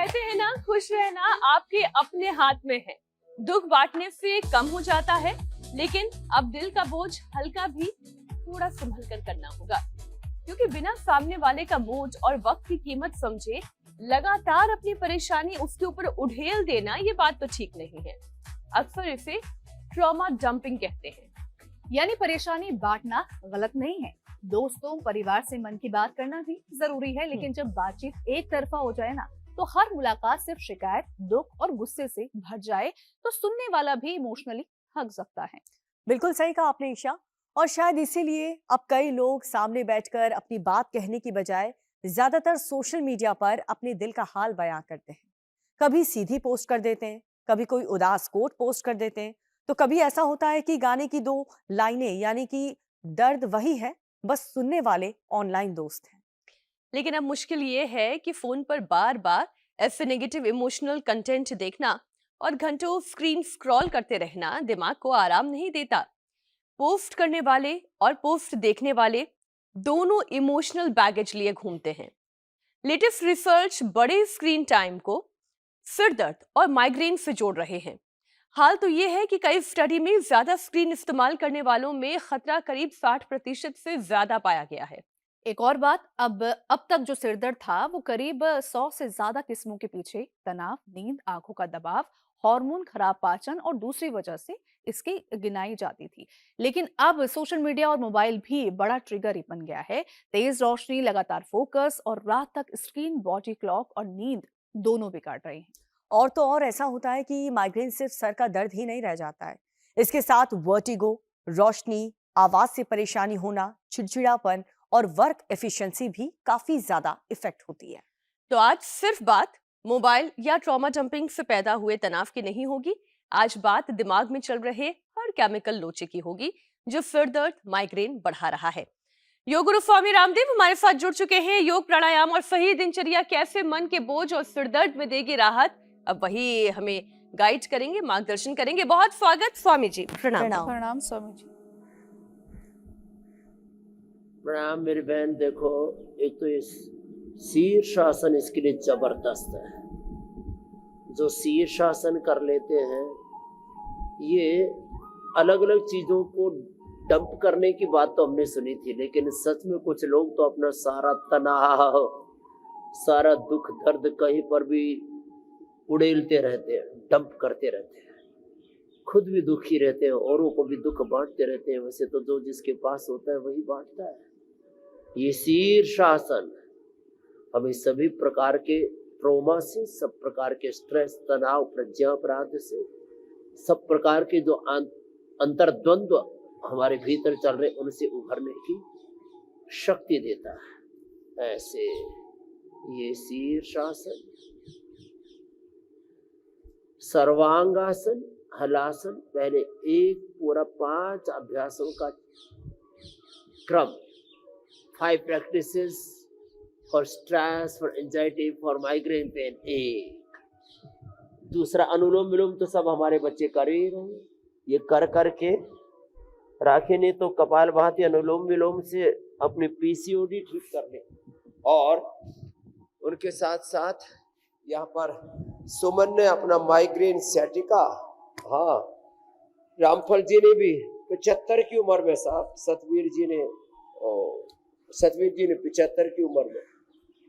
कहते हैं ना, खुश रहना आपके अपने हाथ में है। दुख बांटने से कम हो जाता है, लेकिन अब दिल का बोझ हल्का भी थोड़ा संभल कर करना होगा, क्योंकि बिना सामने वाले का मूड और वक्त की कीमत समझे लगातार अपनी परेशानी उसके ऊपर उड़ेल देना, ये बात तो ठीक नहीं है। अक्सर इसे ट्रॉमा डंपिंग कहते हैं। यानी परेशानी बांटना गलत नहीं है, दोस्तों परिवार से मन की बात करना भी जरूरी है, लेकिन जब बातचीत एक तरफा हो जाए ना, तो हर मुलाकात सिर्फ शिकायत, दुख और गुस्से से भर जाए तो सुनने वाला भी इमोशनली थक सकता है। बिल्कुल सही कहा आपने ईशा। और शायद इसीलिए अब कई लोग सामने बैठकर अपनी बात कहने की बजाय ज्यादातर सोशल मीडिया पर अपने दिल का हाल बयां करते हैं। कभी सीधी पोस्ट कर देते हैं, कभी कोई उदास कोट पोस्ट कर देते हैं, तो कभी ऐसा होता है कि गाने की 2 लाइनें, यानी कि दर्द वही है, बस सुनने वाले ऑनलाइन दोस्त हैं। लेकिन अब मुश्किल ये है कि फोन पर बार बार ऐसे नेगेटिव इमोशनल कंटेंट देखना और घंटों स्क्रीन स्क्रॉल करते रहना दिमाग को आराम नहीं देता। पोस्ट करने वाले और पोस्ट देखने वाले दोनों इमोशनल बैगेज लिए घूमते हैं। लेटेस्ट रिसर्च बड़े स्क्रीन टाइम को सिर दर्द और माइग्रेन से जोड़ रहे हैं। हाल तो ये है कि कई स्टडी में ज्यादा स्क्रीन इस्तेमाल करने वालों में खतरा करीब 60% से ज्यादा पाया गया है। एक और बात, अब तक जो सिरदर्द था वो करीब 100 से ज्यादा किस्मों के पीछे तनाव, नींद, आंखों का दबाव, हार्मोन, खराब पाचन और दूसरी वजह से इसकी गिनाई जाती थी। लेकिन अब सोशल मीडिया और मोबाइल भी बड़ा ट्रिगर ही बन गया है। तेज रोशनी, लगातार फोकस और रात तक स्क्रीन बॉडी क्लॉक और नींद दोनों बिगाड़ रहे हैं। और तो और ऐसा होता है कि माइग्रेन सिर्फ सर का दर्द ही नहीं रह जाता है, इसके साथ वर्टिगो, रोशनी, आवाज से परेशानी होना, चिड़चिड़ापन और वर्क एफिशिएंसी भी काफी ज्यादा इफेक्ट होती है। तो आज सिर्फ बात मोबाइल या ट्रॉमा डंपिंग से पैदा हुए तनाव की नहीं होगी। आज बात दिमाग में चल रहे हर केमिकल लोचे की होगी जो सिर दर्द, माइग्रेन बढ़ा रहा है। योग गुरु स्वामी रामदेव हमारे साथ जुड़ चुके हैं। योग, प्राणायाम और सही दिनचर्या कैसे मन के बोझ और सिर दर्द में देगी राहत, अब वही हमें गाइड करेंगे, मार्गदर्शन करेंगे। बहुत स्वागत स्वामी जी। प्रणाम। प्रणाम स्वामी जी। प्रणाम मेरी बहन। देखो, एक तो इस शीर्षासन इसके लिए जबरदस्त है। जो शीर्षासन कर लेते हैं, ये अलग अलग चीजों को डंप करने की बात तो हमने सुनी थी, लेकिन सच में कुछ लोग तो अपना सारा तनाव, सारा दुख दर्द कहीं पर भी उड़ेलते रहते हैं, डंप करते रहते हैं। खुद भी दुखी रहते हैं, औरों को भी दुख बांटते रहते हैं। वैसे तो जो जिसके पास होता है वही बांटता है। ये शीर्षासन हमें सभी प्रकार के ट्रॉमा से, सब प्रकार के स्ट्रेस, तनाव, प्रज्ञापराध से, सब प्रकार के जो अंतर्द्वंद्व हमारे भीतर चल रहे उनसे उभरने की शक्ति देता है। ऐसे ये शीर्षासन, सर्वांगासन, हलासन, पहले एक पूरा 5 अभ्यासों का क्रम, 5 practices for stress, for anxiety, for migraine pain. एक दूसरा अनुलोम विलोम तो सब हमारे बच्चे कर ही रहे हैं। ये कर करके राखे ने तो कपालभाति अनुलोम विलोम से अपनी पीसीओडी ठीक कर ले। और उनके साथ साथ यहाँ पर सुमन ने अपना माइग्रेन सैटिका, हाँ, रामफल जी ने भी 75 की उम्र में, साहब सतवीर जी ने 75 की उम्र में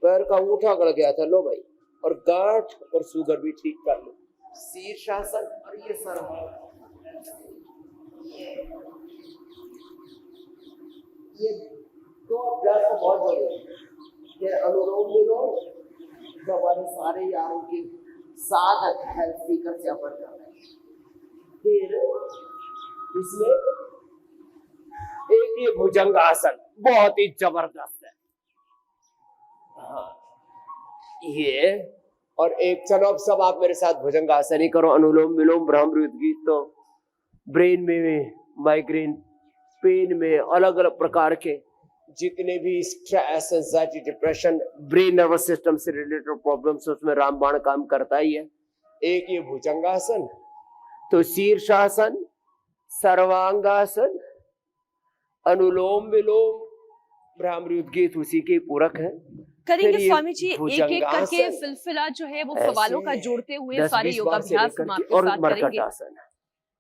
पैर का अंगूठा गड़ गया था, लो भाई, और गांठ और शुगर भी ठीक कर लो। शीर्षासन और ये सर्वांग, ये 2 अभ्यास तो बहुत जरूरी है। अनुलोम विलोम जो हमारे सारे यारों के साधक हेल्थ सीकर से अपन कर रहे हैं। फिर इसमें एक ये भुजंग आसन बहुत ही जबरदस्त है, हाँ ये। और एक, चलो अब सब आप मेरे साथ भुजंग आसन ही करो, अनुलोम विलोम, ब्रह्मरुद्र। तो ब्रेन में, माइग्रेन पेन में, अलग अलग प्रकार के जितने भी stress, anxiety, depression, brain nervous system से रिलेटेड प्रॉब्लम्स, उसमें रामबाण काम करता ही है। एक ये भुजंगासन, तो शीर्षासन, सर्वांगासन, अनुलोम विलोम, भ्रामरी उद्गीत उसी के पूरक है। करेंगे फिर ये स्वामी जी, एक एक करके भुजंगासन सिलसिला जो है वो सवालों का ऐसे जोड़ते हुए 10-20 सारे बार से योगाभ्यास लेकर हम के आपके और साथ करेंगे। मरकटासन,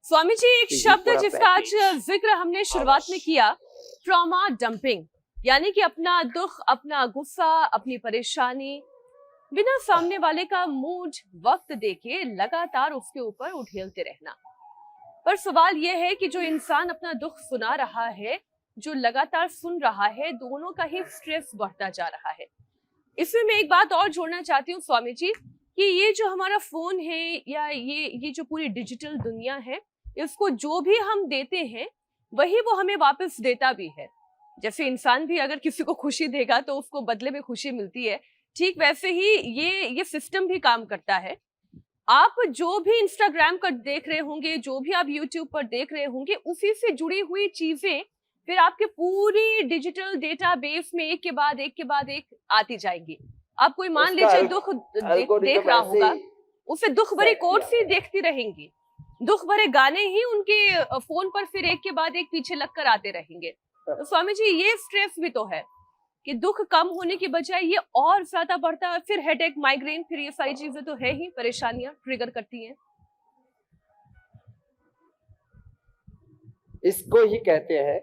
स्वामी जी, एक तो ये शब्द पूरा जिसका आज पैकेज जिक्र हमने शुरुआत में अवश्य। किया, ट्रॉमा डंपिंग, यानी कि अपना दुख, अपना गुस्सा, अपनी परेशानी बिना सामने वाले का मूड वक्त देके लगातार उसके ऊपर उठेलते रहना। पर सवाल यह है कि जो इंसान अपना दुख सुना रहा है, जो लगातार सुन रहा है, दोनों का ही स्ट्रेस बढ़ता जा रहा है। इसमें मैं एक बात और जोड़ना चाहती हूँ स्वामी जी, कि ये जो हमारा फोन है या ये जो पूरी डिजिटल दुनिया है, इसको जो भी हम देते हैं वही वो हमें वापस देता भी है। जैसे इंसान भी अगर किसी को खुशी देगा तो उसको बदले में खुशी मिलती है, ठीक वैसे ही ये सिस्टम भी काम करता है। आप जो भी इंस्टाग्राम पर देख रहे होंगे, जो भी आप यूट्यूब पर देख रहे होंगे, उसी से जुड़ी हुई चीजें फिर आपके पूरी डिजिटल डेटाबेस में एक के बाद एक आती जाएंगी। आप कोई मान उसका लीजिए दुख देख एल्गोरिदम रहा ऐसे होगा, ही उसे दुख भरे सेट किया कोट्स ही है। देखती रहेंगी, दुख भरे गाने ही उनके फोन पर फिर एक के बाद एक पीछे लगकर आते रहेंगे। तो स्वामी जी, ये स्ट्रेस भी तो है कि दुख कम होने की बजाय ये और ज्यादा बढ़ता है, फिर हेडेक, माइग्रेन, फिर ये सारी चीजें तो है ही, परेशानियां ट्रिगर करती हैं। इसको ही कहते हैं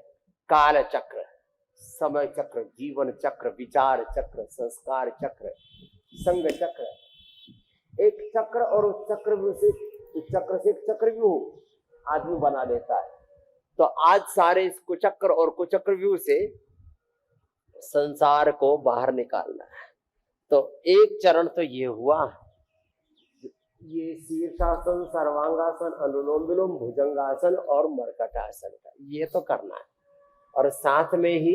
काल चक्र, समय चक्र, जीवन चक्र, विचार चक्र, संस्कार चक्र, संग चक्र। एक चक्र और उस चक्र से एक चक्रव्यूह आदमी बना लेता है। तो आज सारे इस कुचक्र और कुचक्रव्यूह से संसार को बाहर निकालना है। तो एक चरण तो ये हुआ, ये शीर्षासन, सर्वांगासन, अनुलोम विलोम, भुजंगासन और मरकटासन का ये तो करना है। और साथ में ही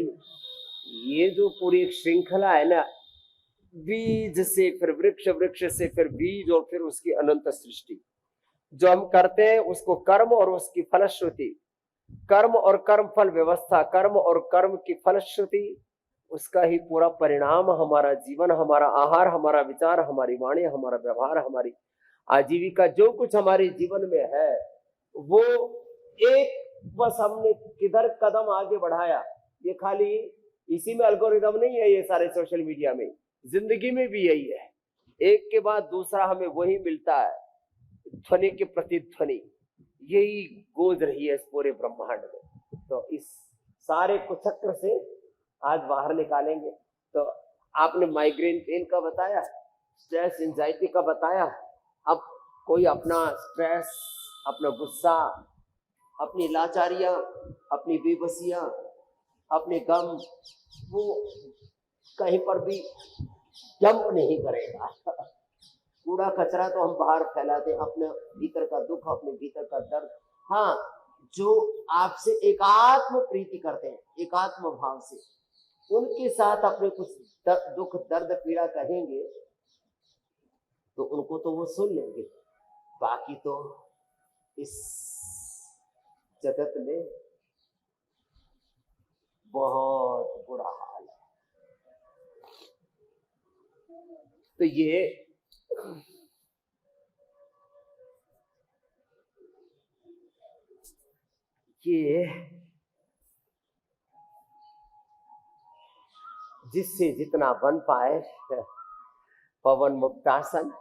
ये जो पूरी एक श्रृंखला है ना, बीज से फिर वृक्ष, वृक्ष से फिर बीज और फिर उसकी अनंत सृष्टि, जो हम करते हैं उसको कर्म और उसकी फलश्रुति, कर्म और कर्म फल व्यवस्था, कर्म और कर्म की फलश्रुति, उसका ही पूरा परिणाम हमारा जीवन, हमारा आहार, हमारा विचार, हमारी वाणी, हमारा व्यवहार, हमारी आजीविका, जो कुछ हमारे जीवन में है वो एक बस हमने किधर कदम आगे बढ़ाया। ये खाली इसी में एल्गोरिदम नहीं है, ये सारे सोशल मीडिया में, जिंदगी में भी यही है। एक के बाद दूसरा हमें वही मिलता है, ध्वनि के प्रतिध्वनि यही गूंज रही है इस पूरे ब्रह्मांड में। तो इस सारे कुचक्र से आज बाहर निकालेंगे। तो आपने माइग्रेन पेन का बताया, स्ट्रेस एंजाइटी का बताया। अब कोई अपना स्ट्रेस, अपना गुस्सा, अपनी लाचारियां, अपनी बेबसियां, अपने गम, वो कहीं पर भी जंप नहीं करेगा। कूड़ा कचरा तो हम बाहर फैलाते, अपने भीतर का दुख, अपने भीतर का दर्द। हाँ, जो आपसे एकात्म प्रीति करते हैं, एकात्म भाव से, उनके साथ अपने कुछ दुख, दर्द, पीड़ा कहेंगे तो उनको तो वो सुन लेंगे। बाकी तो इस जगत में बहुत बुरा हाल है। तो ये जिससे जितना बन पाए, पवन मुक्तासन,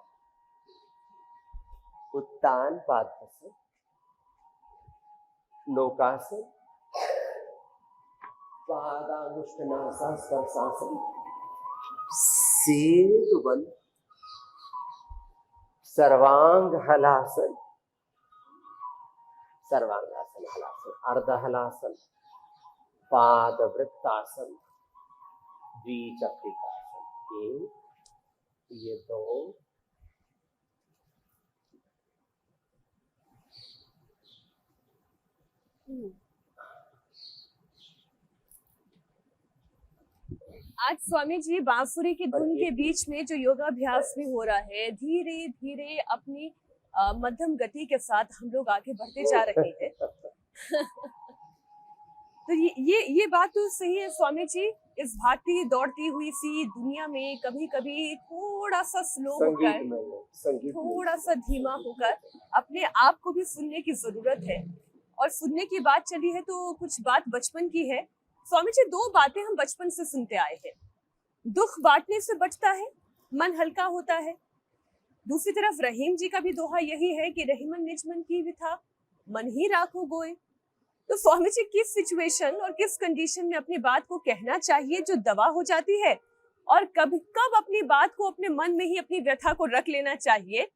उत्तान पादासन, नौकासन, पादानुष्ठनासन, स्पर्शासन, सेतुबंध, सर्वांग हलासन, सर्वांगासन, हलासन, अर्ध हलासन, पाद वृत्तासन, द्विचक्रिकासन। ये दो आज स्वामी जी बांसुरी की धुन के बीच में जो योगाभ्यास भी हो रहा है, धीरे धीरे अपनी मध्यम गति के साथ हम लोग आगे बढ़ते जा रहे हैं। तो ये बात तो सही है स्वामी जी, इस भागती दौड़ती हुई सी दुनिया में कभी कभी थोड़ा सा स्लो होकर, थोड़ा सा धीमा होकर अपने आप को भी सुनने की जरूरत है। और सुनने की बात चली है तो कुछ बात बचपन की है। स्वामी जी, दो बातें हम बचपन से सुनते आए हैं। दुख बांटने से बचता है, मन हल्का होता है। दूसरी तरफ रहीम जी का भी दोहा यही है कि रहीमन निज मन की विथा, मन ही राखो गोए। तो स्वामी जी, किस सिचुएशन और किस कंडीशन में अपनी बात को कहना चाहिए जो दवा हो जाती है, और कब अपनी बात को अपने मन में ही अपनी व्यथा को रख लेना चाहिए,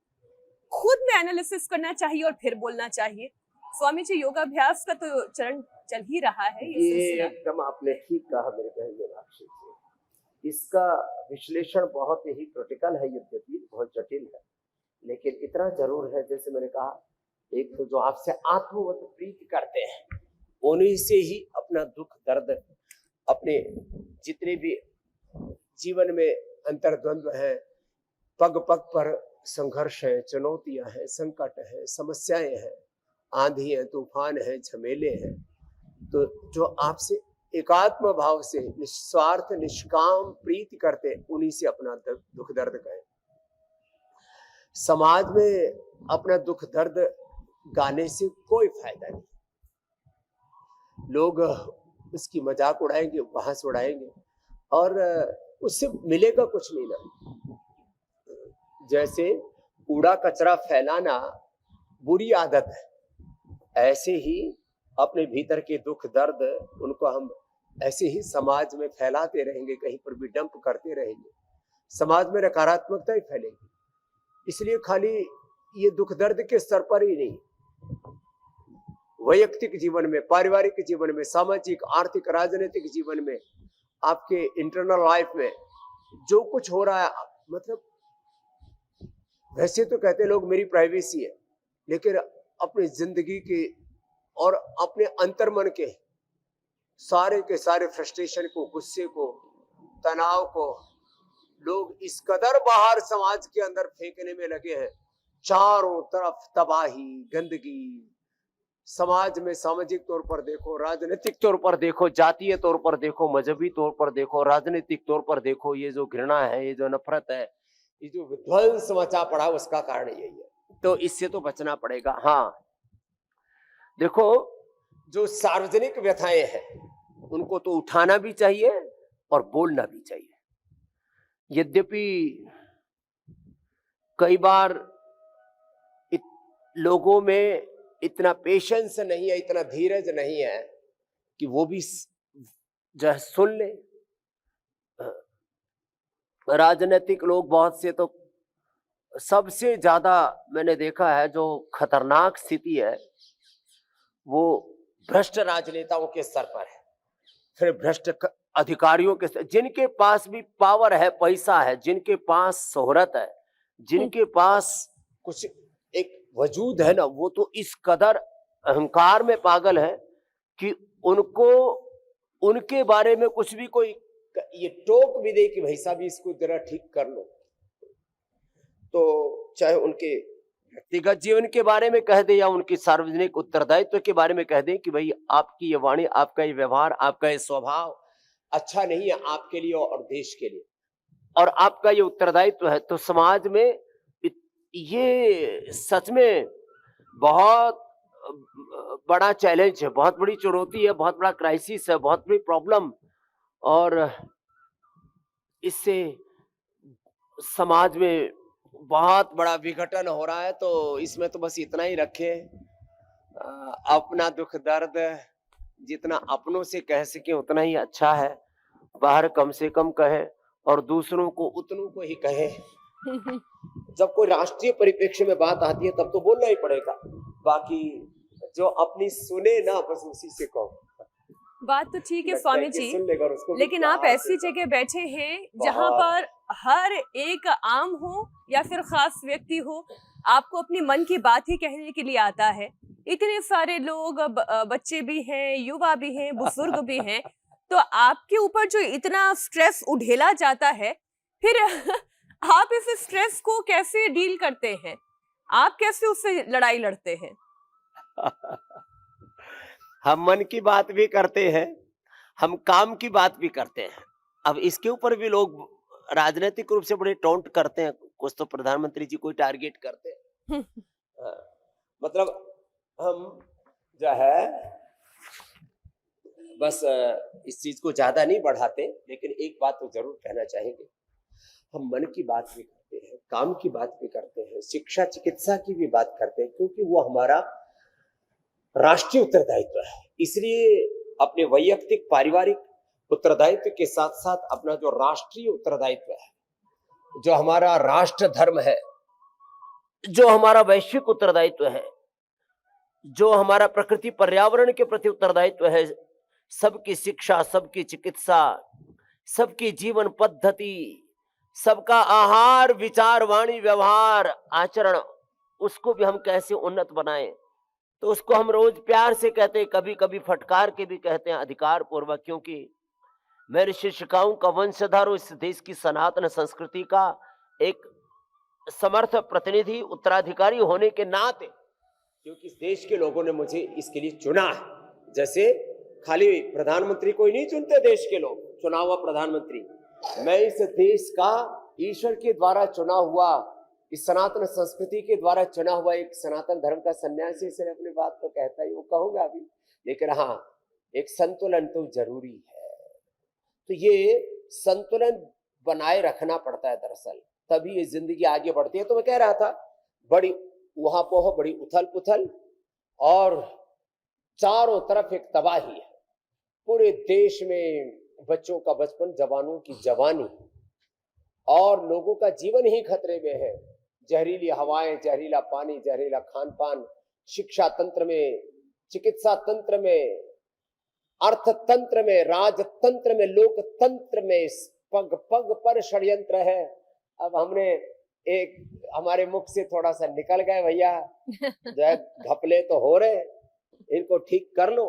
खुद में एनालिसिस करना चाहिए और फिर बोलना चाहिए? स्वामी जी, योगाभ्यास का तो चरण चल ही रहा है ये ये सिलसिला। एकदम आपने ठीक कहा मेरे बहन मीनाक्षी जी। इसका विश्लेषण बहुत ही क्रिटिकल है, यद्यपि बहुत जटिल है, लेकिन इतना जरूर है, जैसे मैंने कहा, एक तो जो आपसे आत्मवत प्रीति करते हैं, उन्हीं से ही अपना दुख दर्द, अपने जितने भी जीवन में अंतर्द्वंद्व है, पग पग पर संघर्ष है, चुनौतियां हैं, संकट है, समस्याएं हैं, आंधी है, तूफान है, झमेले हैं, तो जो आपसे एकात्म भाव से निस्वार्थ निष्काम प्रीति करते, उन्हीं से अपना दुख दर्द कहें। समाज में अपना दुख दर्द गाने से कोई फायदा नहीं। लोग उसकी मजाक उड़ाएंगे, बहस उड़ाएंगे, और उससे मिलेगा कुछ नहीं ना। जैसे कूड़ा कचरा फैलाना बुरी आदत है, ऐसे ही अपने भीतर के दुख दर्द, उनको हम ऐसे ही समाज में फैलाते रहेंगे, कहीं पर भी डंप करते रहेंगे, समाज में नकारात्मकता ही फैलेगी। इसलिए खाली ये दुख दर्द के स्तर पर ही नहीं, वैयक्तिक जीवन में, पारिवारिक जीवन में, सामाजिक, आर्थिक, राजनीतिक जीवन में, आपके इंटरनल लाइफ में जो कुछ हो रहा है, मतलब वैसे तो कहते लोग मेरी प्राइवेसी है, लेकिन अपनी जिंदगी के और अपने अंतर्मन के सारे फ्रस्ट्रेशन को, गुस्से को, तनाव को लोग इस कदर बाहर समाज के अंदर फेंकने में लगे हैं। चारों तरफ तबाही, गंदगी, समाज में सामाजिक तौर पर देखो, राजनीतिक तौर पर देखो, जातीय तौर पर देखो, मजहबी तौर पर देखो, राजनीतिक तौर पर देखो, ये जो घृणा है, ये जो नफरत है, ये जो विध्वंस मचा पड़ा, उसका कारण यही है। तो इससे तो बचना पड़ेगा। हाँ, देखो, जो सार्वजनिक व्यथाएं हैं, उनको तो उठाना भी चाहिए और बोलना भी चाहिए। यद्यपि कई बार लोगों में इतना पेशेंस नहीं है, इतना धीरज नहीं है कि वो भी जो है सुन ले। राजनीतिक लोग बहुत से, तो सबसे ज्यादा मैंने देखा है जो खतरनाक स्थिति है वो भ्रष्ट राजनेताओं के स्तर पर है, फिर भ्रष्ट अधिकारियों के स्तर, जिनके पास भी पावर है, पैसा है, जिनके पास शोहरत है, जिनके पास कुछ एक वजूद है ना, वो तो इस कदर अहंकार में पागल है कि उनको उनके बारे में कुछ भी कोई ये टोक भी दे कि भाई साहब इसको जरा ठीक कर लो, तो चाहे उनके व्यक्तिगत जीवन के बारे में कह दे या उनकी सार्वजनिक उत्तरदायित्व के बारे में कह दे कि भाई आपकी ये वाणी, आपका ये व्यवहार, आपका ये स्वभाव अच्छा नहीं है आपके लिए और देश के लिए, और आपका ये उत्तरदायित्व है, तो समाज में ये सच में बहुत बड़ा चैलेंज है, बहुत बड़ी चुनौती है, बहुत बड़ा क्राइसिस है, बहुत बड़ी प्रॉब्लम, और इससे समाज में बहुत बड़ा विघटन हो रहा है। तो इसमें तो बस इतना ही रखे, अपना दुख दर्द जितना अपनों से कह सके उतना ही अच्छा है, बाहर कम से कम कहे और दूसरों को उतनों को ही कहे। जब कोई राष्ट्रीय परिप्रेक्ष्य में बात आती है तब तो बोलना ही पड़ेगा, बाकी जो अपनी सुने ना, बस उसी से कहो। बात तो ठीक है स्वामी जी, सुन लेगा और उसको भी लेकिन आप प्यार ऐसी से जगह बैठे हैं जहां पर हर एक आम हो या फिर खास व्यक्ति हो, आपको अपनी मन की बात ही कहने के लिए आता है। इतने सारे लोग, बच्चे भी हैं, युवा भी हैं, बुजुर्ग भी हैं, तो आपके ऊपर जो इतना स्ट्रेस उड़ेला जाता है, फिर आप इस स्ट्रेस को कैसे डील करते हैं? आप कैसे उससे लड़ाई लड़ते हैं? हम मन की बात भी करते हैं, हम काम की बात भी करते हैं। अब इसके ऊपर भी लोग राजनीतिक रूप से बड़े टोंट करते हैं, कुछ तो प्रधानमंत्री जी को टारगेट करते हैं। मतलब हम जो है बस इस चीज को ज्यादा नहीं बढ़ाते, लेकिन एक बात तो जरूर कहना चाहेंगे, हम मन की बात भी करते हैं, काम की बात भी करते हैं, शिक्षा चिकित्सा की भी बात करते हैं, क्योंकि वो हमारा राष्ट्रीय उत्तरदायित्व है। इसलिए अपने वैयक्तिक पारिवारिक उत्तरदायित्व के साथ साथ अपना जो राष्ट्रीय उत्तरदायित्व है, जो हमारा राष्ट्र धर्म है, जो हमारा वैश्विक उत्तरदायित्व है, जो हमारा प्रकृति पर्यावरण के प्रति उत्तरदायित्व है, सबकी शिक्षा, सबकी चिकित्सा, सबकी जीवन पद्धति, सबका आहार, विचार, वाणी, व्यवहार, आचरण, उसको भी हम कैसे उन्नत बनाएं, तो उसको हम रोज प्यार से कहते हैं, कभी कभी फटकार के भी कहते हैं, अधिकार पूर्वक, क्योंकि मैं ऋषि शिकाओं का वंशधर हूं, इस देश की सनातन संस्कृति का एक समर्थ प्रतिनिधि, उत्तराधिकारी होने के नाते, क्योंकि इस देश के लोगों ने मुझे इसके लिए चुना है। जैसे खाली प्रधानमंत्री को ही नहीं चुनते देश के लोग, चुना हुआ प्रधानमंत्री, मैं इस देश का ईश्वर के द्वारा चुना हुआ, इस सनातन संस्कृति के द्वारा चुना हुआ एक सनातन धर्म का सन्यासी से अपनी बात तो कहता ही, वो कहूंगा अभी, लेकिन हाँ, एक संतुलन तो जरूरी है। तो ये संतुलन बनाए रखना पड़ता है दरअसल, तभी ये जिंदगी आगे बढ़ती है। तो मैं कह रहा था, बड़ी उहापोह, बड़ी उथल पुथल, और चारों तरफ एक तबाही है। पूरे देश में बच्चों का बचपन, जवानों की जवानी, और लोगों का जीवन ही खतरे में है। जहरीली हवाएं, जहरीला पानी, जहरीला खान पान, शिक्षा तंत्र में, चिकित्सा तंत्र में, अर्थतंत्र में, राजतंत्र में, लोकतंत्र में, पग पग पर षड्यंत्र है। अब हमने एक हमारे मुख से थोड़ा सा निकल गए भैया, जो है घपले तो हो रहे, इनको ठीक कर लो।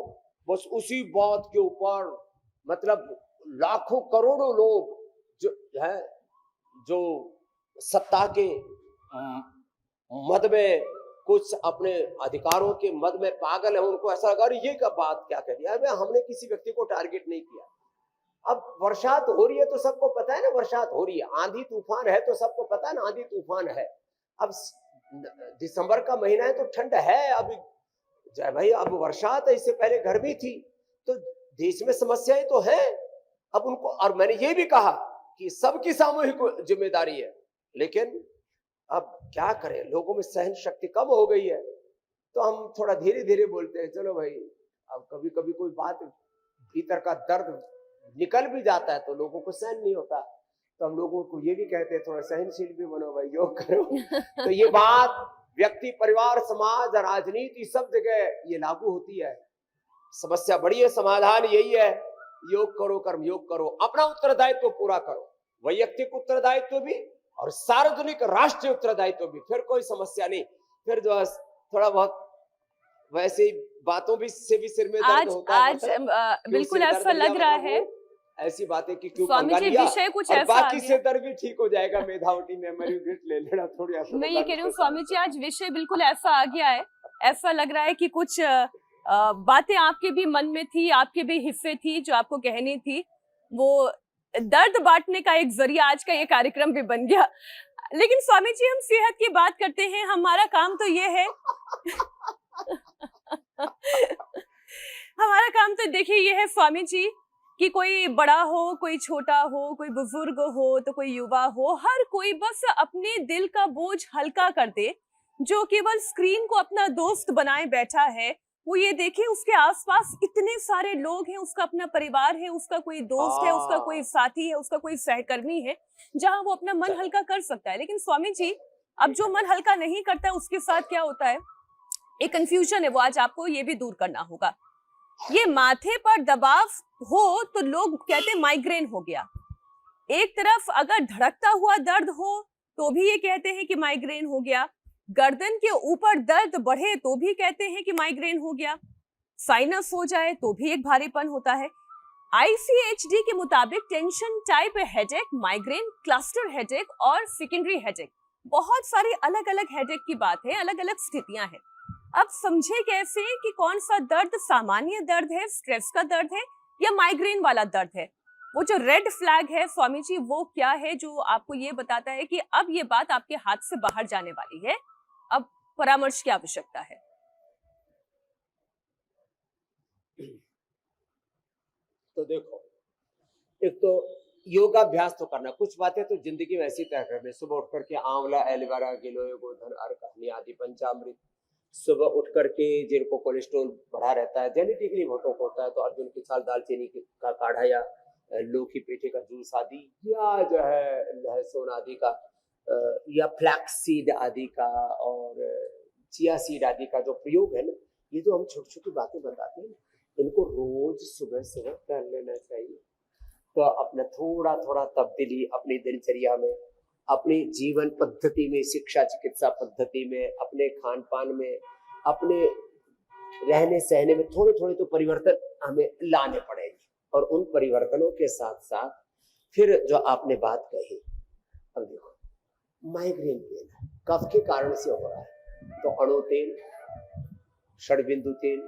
बस उसी बात के ऊपर मतलब लाखों करोड़ों लोग जो है, जो सत्ता के मद में, कुछ अपने अधिकारों के मद में पागल है, उनको ऐसा लगा ये क्या बात क्या कह दिया। हमने किसी व्यक्ति को टारगेट नहीं किया। अब बरसात हो रही है तो सबको पता है ना बरसात हो रही है, आंधी तूफान है तो सबको पता है ना आंधी तूफान है। अब दिसंबर का महीना है तो ठंड है, अब जय भाई अब बरसात है, इससे पहले गर्मी थी, तो देश में समस्याएं तो है। अब उनको, और मैंने ये भी कहा कि सबकी सामूहिक जिम्मेदारी है, लेकिन अब क्या करें, लोगों में सहन शक्ति कम हो गई है, तो हम थोड़ा धीरे धीरे बोलते हैं। चलो भाई, अब कभी कभी कोई बात, भीतर का दर्द निकल भी जाता है तो लोगों को सहन नहीं होता, तो हम लोगों को ये भी कहते हैं थोड़ा सहनशील भी बनो भाई, योग करो। तो ये बात व्यक्ति, परिवार, समाज, राजनीति, सब जगह ये लागू होती है। समस्या बड़ी है, समाधान यही है, योग करो, कर्म योग करो, अपना उत्तरदायित्व पूरा करो, वैयक्तिक उत्तरदायित्व भी और सार्वजनिक राष्ट्रीय उत्तरदायित्व भी, फिर कोई समस्या नहीं। फिर जो थोड़ा बहुत वैसे ही बातों भी से भी सिर में दर्द होता है, मतलब बिल्कुल ऐसा लग रहा है ऐसी बातें कि क्यों स्वामी पंगा जी, लिया, विषय कुछ और ऐसा बाकी आ गया। से दर्द भी ठीक हो जाएगा, मेधावटी मेमोरी ग्रिड ले लेना थोड़ी। मैं ये कह रही हूँ स्वामी जी, आज विषय बिल्कुल ऐसा आ गया है, ऐसा लग रहा है कि कुछ बातें आपके भी मन में थी, आपके भी हिस्से थी जो आपको कहनी थी, वो दर्द बांटने का एक जरिया आज का ये कार्यक्रम भी बन गया। लेकिन स्वामी जी, हम सेहत की बात करते हैं, हमारा काम तो ये है हमारा काम तो देखिए ये है स्वामी जी, कि कोई बड़ा हो, कोई छोटा हो, कोई बुजुर्ग हो तो कोई युवा हो, हर कोई बस अपने दिल का बोझ हल्का कर दे। जो केवल स्क्रीन को अपना दोस्त बनाए बैठा है, वो ये देखे उसके आसपास इतने सारे लोग हैं, उसका अपना परिवार है, उसका कोई दोस्त है, उसका कोई साथी है, उसका कोई सहकर्मी है, जहां वो अपना मन हल्का कर सकता है। लेकिन स्वामी जी, अब जो मन हल्का नहीं करता है उसके साथ क्या होता है, एक कंफ्यूजन है, वो आज आपको ये भी दूर करना होगा। ये माथे पर दबाव हो तो लोग कहते माइग्रेन हो गया, एक तरफ अगर धड़कता हुआ दर्द हो तो भी ये कहते हैं कि माइग्रेन हो गया, गर्दन के ऊपर दर्द बढ़े तो भी कहते हैं कि माइग्रेन हो गया, साइनस हो जाए तो भी एक भारीपन होता है। ICHD के मुताबिक tension type headache, migraine, cluster headache और सेकेंडरी हेडेक, बहुत सारी अलग अलग हेडेक की बात है, अलग अलग स्थितियां हैं। अब समझे कैसे कि कौन सा दर्द सामान्य दर्द है, स्ट्रेस का दर्द है, या माइग्रेन वाला दर्द है। वो जो रेड फ्लैग है स्वामी जी, वो क्या है जो आपको ये बताता है कि अब ये बात आपके हाथ से बाहर जाने वाली है, अब परामर्श की आवश्यकता है। तो देखो, एक तो योगाभ्यास तो करना, कुछ बातें तो जिंदगी में ऐसी तय करनी। सुबह उठ करके आंवला, एलोवेरा, गिलोय, गोधन, अर्क, हनी आदि पंचामृत। सुबह उठ करके जिनको कोलेस्ट्रॉल बढ़ा रहता है, जेनेटिकली बहुतों को होता है, तो अर्जुन की छाल, दालचीनी का काढ़ा या लौकी पेठे का जूस आदि, या जो है लहसुन आदि का, या फ्लैक्स सीड आदि का और चिया सीड आदि का जो प्रयोग है ना, ये जो हम छोटी छोटी बातें बताते हैं, इनको रोज सुबह सुबह कर लेना चाहिए। तो अपना थोड़ा थोड़ा तब्दीली अपनी दिनचर्या में, अपनी जीवन पद्धति में, शिक्षा चिकित्सा पद्धति में, अपने खान पान में, अपने रहने सहने में थोड़े थोड़े तो परिवर्तन हमें लाने पड़ेंगे। और उन परिवर्तनों के साथ साथ फिर जो आपने बात कही, अब देखो माइग्रेन पेन है, कफ के कारण से हो रहा है, तो अणु तेल, षडबिंदु तेल,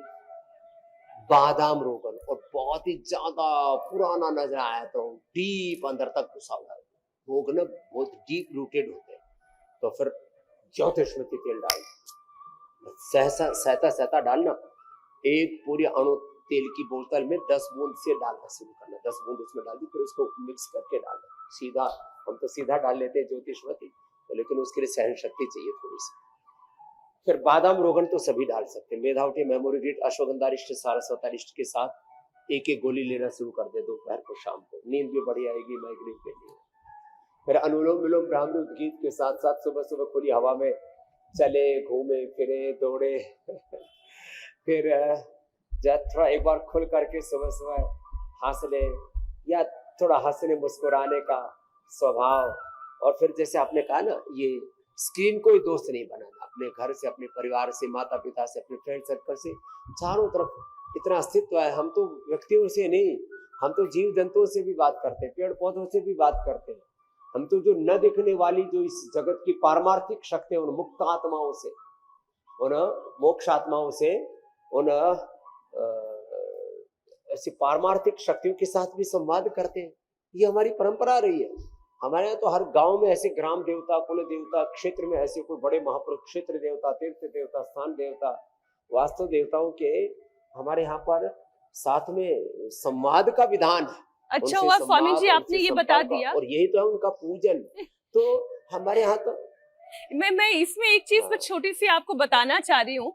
बादाम रोगन, और बहुत ही ज्यादा पुराना नजर आया तो डीप अंदर तक घुसा हुआ है, रोग ना बहुत डीप रूटेड होते हैं, तो फिर ज्योतिषमती तेल डालना, सहता सहता डालना। एक पूरी अणु तेल की बोतल में 10 बूंद से डालना शुरू करना, 10 बूंद उसमें डाल दी, फिर उसको मिक्स करके डालना। सीधा हम तो सीधा डाल लेते हैं ज्योतिषमती, तो लेकिन उसके लिए सहन शक्ति चाहिए थोड़ी सी। फिर बादाम रोगन तो सभी डाल सकते हैं। मेधावटी, मेमोरी, अश्वगंधारिष्ट, सारस्वतारिष्ट के साथ एक एक गोली लेना शुरू कर दे दोपहर को, शाम को, नींद भी बढ़िया आएगी माइग्रेन के लिए। फिर अनुलोम विलोम ब्राह्मणी गीत के साथ साथ सुबह सुबह खुली हवा में चले, घूमे फिरे, दौड़े फिर जब थोड़ा एक बार खुल करके सुबह सुबह हंस ले, या थोड़ा हंसने मुस्कुराने का स्वभाव। और फिर जैसे आपने कहा ना, ये स्क्रीन को ही दोस्त नहीं बनाना, अपने घर से, अपने परिवार से, माता पिता से, अपने फ्रेंड सर्कल से, चारों तरफ इतना अस्तित्व है। हम तो व्यक्तियों से नहीं, हम तो जीव जंतुओं से भी बात करते हैं, पेड़ पौधों से भी बात करते हैं। हम तो जो न दिखने वाली, जो इस जगत की पारमार्थिक शक्ति, उन मुक्त आत्माओं से, उन मोक्ष आत्माओं से, उन ऐसी पारमार्थिक शक्तियों के साथ भी संवाद करते हैं। ये हमारी परंपरा रही है। हमारे यहाँ तो हर गांव में ऐसे ग्राम देवता, कुल देवता, क्षेत्र में ऐसे कोई बड़े महापुरुष, क्षेत्र देवता, तीर्थ देवता, स्थान देवता, वास्तु देवताओं के हमारे यहाँ पर साथ में संवाद का विधान है। अच्छा उनसे हुआ संवाद, स्वामी जी आपने उनसे ये बता संपर्क, दिया। और यही तो है उनका पूजन। तो हमारे यहाँ तो मैं इसमें एक चीज हाँ। छोटी सी आपको बताना चाह रही हूँ।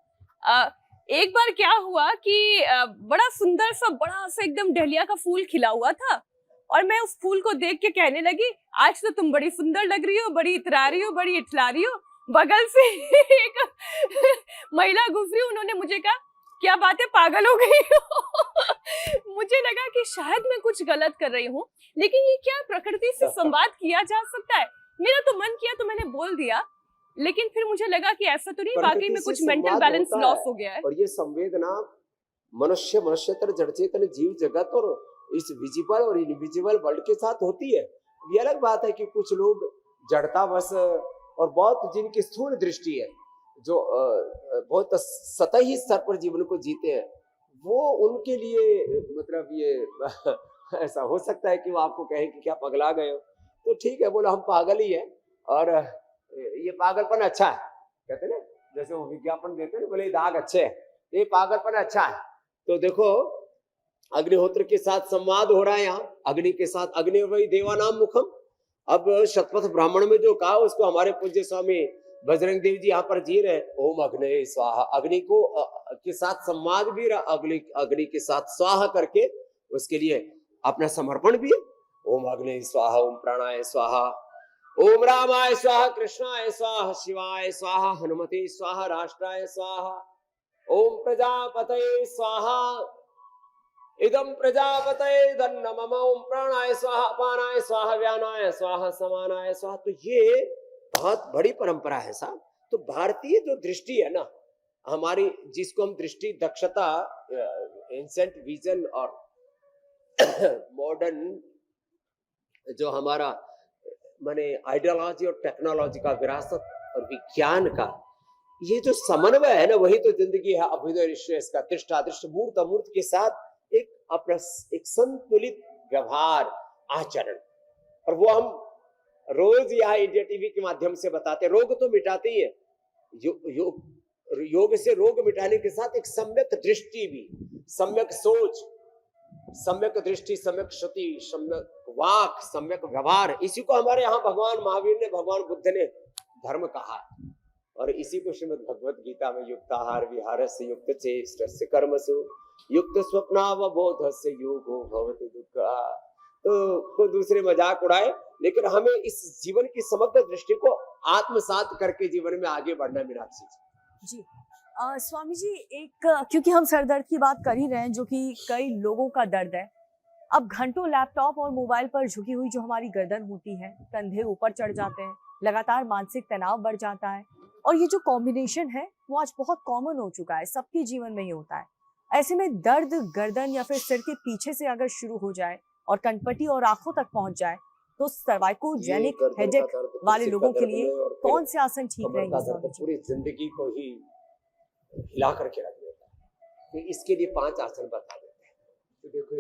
एक बार क्या हुआ कि बड़ा सुंदर सा, बड़ा सा एकदम डहलिया का फूल खिला हुआ था, और मैं उस फूल को देख के कहने लगी, आज तो तुम बड़ी सुंदर लग रही हो, बड़ी इतरा रही हो, बड़ी इठला रही हो। बगल से एक महिला गुजरी, उन्होंने मुझे कहा, क्या बात है, पागल हो गई हो? मुझे लगा कि शायद मैं कुछ गलत कर रही हूँ, लेकिन ये क्या प्रकृति से संवाद किया जा सकता है? मेरा तो मन किया तो मैंने बोल दिया, लेकिन फिर मुझे लगा कि ऐसा तो नहीं, वाकई में कुछ मेंटल बैलेंस लॉस हो गया है। और ये संवेदना मनुष्य, मनुष्यतर, जड़ चेतन, जीव जगत और इस विजिबल और इनविजिबल वर्ल्ड के साथ होती है। ये अलग बात है कि कुछ लोग जड़तावश और बहुत जिनकी स्थूल दृष्टि है, जो बहुत सतही स्तर पर जीवन को जीते हैं, वो उनके लिए मतलब ये ऐसा हो सकता है कि वो आपको कहें कि क्या पगला गए हो, तो ठीक है, बोला हम पागल ही है, और ये पागलपन अच्छा है, कहते हैं ना, जैसे वो विज्ञापन देते हैं ना, बोले दाग अच्छे है, ये पागलपन अच्छा है। तो देखो अग्निहोत्र के साथ संवाद हो रहा है यहाँ, अग्नि के साथ, अग्नि वही देवानाम मुखम। अब शतपथ ब्राह्मण में जो कहा, उसको हमारे पूज्य स्वामी बजरंग देव जी यहाँ पर जी रहे, ओम अग्नि स्वाहा, अग्नि को के साथ संवाद भी रहा, अग्नि के साथ स्वाहा करके उसके लिए अपना समर्पण भी है। ओम अग्नि स्वाहा, ओम प्राणाय स्वाहा, ओम रामाय स्वाहा, कृष्णाय स्वाहा, शिवाय स्वाहा, हनुमते स्वाहा, राष्ट्राय स्वाहा, ओम प्रजापतये स्वाहा, इदम प्रजापतये धन्य मम, ओम प्राणाय स्वाहा, अपानाय स्वाहा, व्यानाय स्वाहा, समानाय स्वाहा। तो ये बहुत बड़ी परंपरा है साहब। तो भारतीय जो दृष्टि है ना हमारी, जिसको हम दृष्टि, दक्षता, एंसेंट विजन और मॉडर्न जो हमारा माने आइडियोलॉजी और टेक्नोलॉजी का, विरासत और विज्ञान का ये जो समन्वय है ना, वही तो जिंदगी है। अभ्युदय ऋषि का दृष्टादृष्ट, मूर्त अमूर्त के साथ एक अपना एक संतुलित व्यवहार, आचरण, और वो हम रोज यहाँ इंडिया टीवी के माध्यम से बताते। रोग तो मिटाते ही है, योग से रोग मिटाने के साथ एक सम्यक दृष्टि भी, सम्यक सोच, सम्यक दृष्टि, सम्यक श्रुति, सम्यक वाक, सम्यक व्यवहार, इसी को हमारे यहाँ भगवान महावीर ने, भगवान बुद्ध ने धर्म कहा है। और इसी को श्रीमद् भगवत गीता में युक्ताहार विहारस्य युक्त चेष्टस्य कर्मसु युक्त स्वप्नावबोधस्य योगो भवति दुःखा। तो कोई दूसरे मजाक उड़ाए, लेकिन हमें इस जीवन की समग्र दृष्टि को आत्मसात करके जीवन में आगे बढ़ना मीनाक्षी जी। जी स्वामी जी, एक क्योंकि हम सर दर्द की बात कर ही रहे हैं जो कि कई लोगों का दर्द है। अब घंटों लैपटॉप और मोबाइल पर झुकी हुई जो हमारी गर्दन होती है, कंधे ऊपर चढ़ जाते हैं, लगातार मानसिक तनाव बढ़ जाता है, और ये जो कॉम्बिनेशन है वो आज बहुत कॉमन हो चुका है, सबके जीवन में ही होता है। ऐसे में दर्द गर्दन या फिर सिर के पीछे से अगर शुरू हो जाए और कनपटी और आंखों तक पहुंच जाए, तो सर्वाइकोजेनिक हेडेक वाले लोगों के लिए कौन से आसन ठीक रहेंगे? पूरी जिंदगी को ही हिला करके रख देता है। तो इसके लिए 5 आसन बता देते हैं। तो देखो,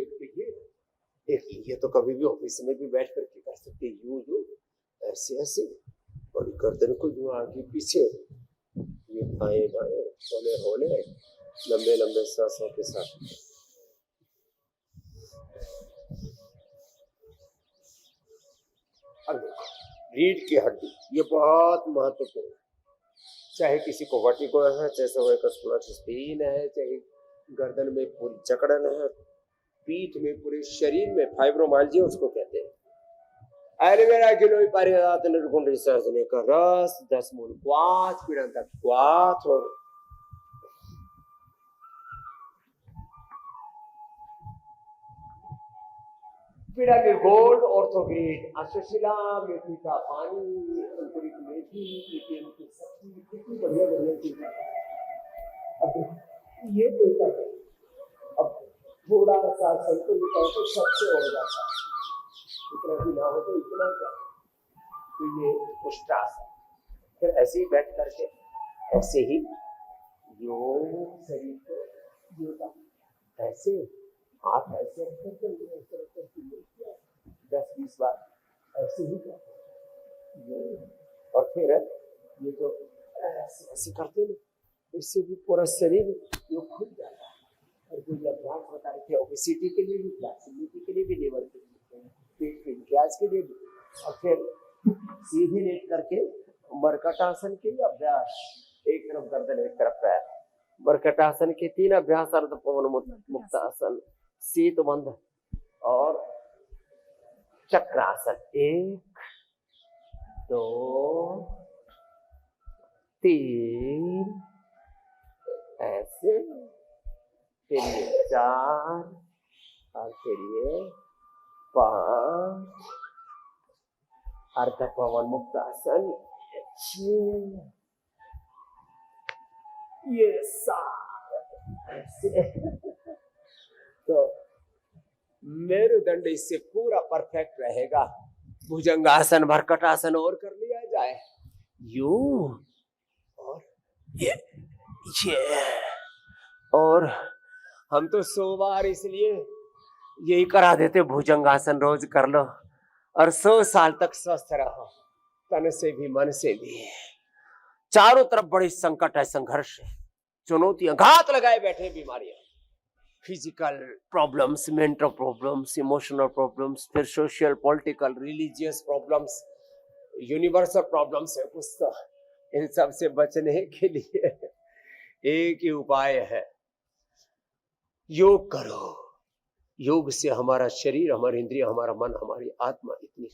एक ये तो कभी भी ऑफिस में भी बैठ करके कर सकते, यूं ऐसे ऐसे, और गर्दन को यूं आगे पीछे, ये बाएं बाएं, होले होले, लंबे लंबे सांसों के साथ। अब देखो, रीढ़ की हड्डी ये बहुत महत्वपूर्ण है। चाहे किसी को वर्टिगो है, चाहे स्पीन है, चाहे गर्दन में पूरी जकड़न है, पीठ में, पूरे शरीर में फाइब्रोमाइल्जिया उसको कहते हैं। एलोवेरा गिलोय पारिजात निर्गुण सहजने का रस 10 मूल क्वाथ पीड़ा तक क्वाथ, और पीड़ा के गोल्ड ऑर्थोग्रेड अश्वशिला, मेथी का पानी, अंकुरित मेथी, एटीएम की सब्जी, कितनी बढ़िया बढ़िया चीज है। अब ये कोई कर, अब थोड़ा सा संतुलित तो सबसे हो जाता है, इतना भी ना हो तो इतना क्या। तो ये पुष्टासन, फिर ऐसे ही बैठ करके ऐसे ही योग शरीर को योगा, ऐसे आप ऐसे करके 10-20 बार ऐसे ही करते, और फिर ये जो ऐसे करते हैं, इससे भी पूरा शरीर योग खुल जाता है। और जो ये अभ्यास बता रहे थे ओबेसिटी के लिए भी, फ्लैक्सिबिलिटी के लिए भी, लिवर के लिए, पेट के गैस के लिए भी, और फिर सीधे लेट करके मरकटासन के लिए अभ्यास, एक तरफ गर्दन एक तरफ पैर। मरकटासन के 3 अभ्यास, अर्ध पवन मुक्तासन, शीत बंध और चक्रासन। 1 2 3 ऐसे, फिर ये 4, और फिर ये 5, अर्ध पवन मुक्तासन, ये 7 ऐसे। तो मेरुदंड इससे पूरा परफेक्ट रहेगा। भुजंगासन, भरकटासन और कर लिया जाए, यूं, और ये और हम तो 100 बार इसलिए यही करा देते, भुजंगासन रोज कर लो और 100 साल तक स्वस्थ रहो, तन से भी मन से भी। चारों तरफ बड़ी संकट है, संघर्ष है, चुनौतियां, घात लगाए बैठे बीमारियां, physical problems, mental problems, emotional problems, फिर social, political, religious problems, universal problems है कुछ। तो इन सब से बचने के लिए एक ही उपाय है, योग करो। योग से हमारा शरीर, हमारी इंद्रिय, हमारा मन, हमारी आत्मा इतनी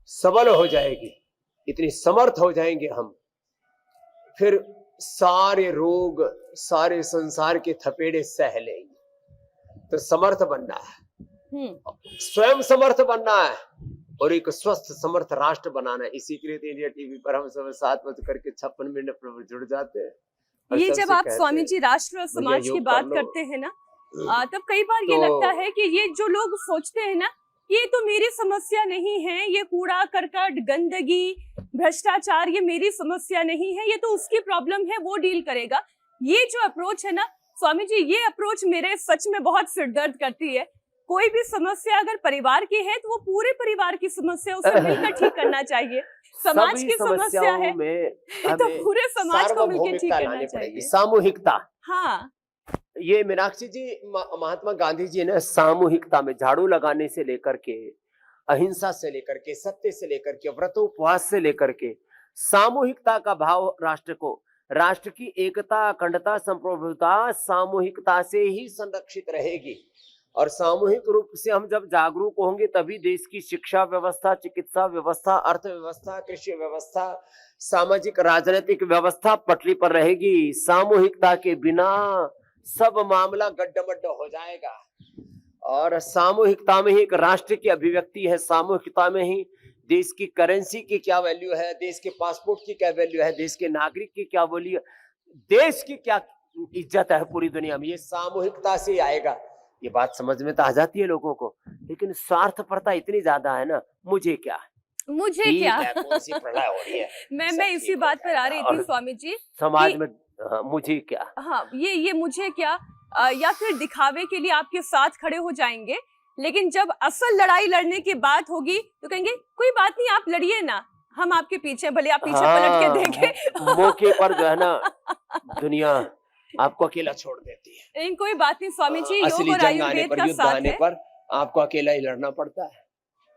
सबल हो जाएगी, इतनी समर्थ हो जाएंगे हम, फिर सारे रोग, सारे संसार के थपेड़े सह लेंगे। तो समर्थ बनना है, स्वयं समर्थ बनना है, और एक स्वस्थ समर्थ राष्ट्र बनाना है। इसी के लिए तो इंडिया टीवी पर हम सब 7:56 पर जुड़ जाते हैं। ये जब आप स्वामी जी राष्ट्र और समाज की बात करते हैं ना, तब कई बार ये लगता है कि ये जो लोग सोचते हैं ना, ये तो मेरी समस्या नहीं है, ये कूड़ा करकट, गंदगी, भ्रष्टाचार ये मेरी समस्या नहीं है, ये तो उसकी प्रॉब्लम है, वो डील करेगा। ये जो अप्रोच है ना स्वामी जी, ये अप्रोच मेरे सच में बहुत सिरदर्द करती है। कोई भी समस्या अगर परिवार की है तो वो पूरे परिवार की समस्या उसे मिलकर ठीक करना चाहिए। समाज की समस्या है तो पूरे समाज को मिलकर ठीक करना चाहिए। सामूहिकता, हाँ, ये मीनाक्षी जी, महात्मा गांधी जी ने सामूहिकता में झाड़ू लगाने से लेकर के, अहिंसा से लेकर के, सत्य से लेकर के, व्रतोपवास से लेकर के, सामूहिकता का भाव राष्ट्र को, राष्ट्र की एकता, अखंडता, संप्रभुता सामूहिकता से ही संरक्षित रहेगी। और सामूहिक रूप से हम जब जागरूक होंगे तभी देश की शिक्षा व्यवस्था, चिकित्सा व्यवस्था, अर्थव्यवस्था, कृषि व्यवस्था, सामाजिक राजनीतिक व्यवस्था पटरी पर रहेगी। सामूहिकता के बिना सब मामला गड्ढामड्ढा हो जाएगा। और सामूहिकता में ही एक राष्ट्र की अभिव्यक्ति है, सामूहिकता में ही देश की करेंसी की क्या वैल्यू है, देश के पासपोर्ट की क्या वैल्यू है, देश के नागरिक की क्या वैल्यू है, देश की क्या इज्जत है पूरी दुनिया में, ये सामूहिकता से ही आएगा। ये बात समझ में तो आ जाती है लोगों को, लेकिन स्वार्थपरता इतनी ज्यादा है ना, मुझे क्या, मुझे ठीक क्या है, कौन सी प्रलय हो रही है, मैं सब इसी ठीक हो बात पर आ रही जाएगा। थी और स्वामी जी समाज कि में हाँ, मुझे क्या, हाँ ये मुझे क्या, या फिर दिखावे के लिए आपके साथ खड़े हो जाएंगे, लेकिन जब असल लड़ाई लड़ने की बात होगी तो कहेंगे कोई बात नहीं, आप लड़िए ना, हम आपके पीछे, भले आप पीछे पलट के देखें। मौके पर जो है ना दुनिया आपको अकेला छोड़ देती है। लेकिन कोई बात नहीं स्वामी जी, योग असली और जंग आने आयुर्वेद पर, का युद्ध साथ आने है। पर आपको अकेला ही लड़ना पड़ता है।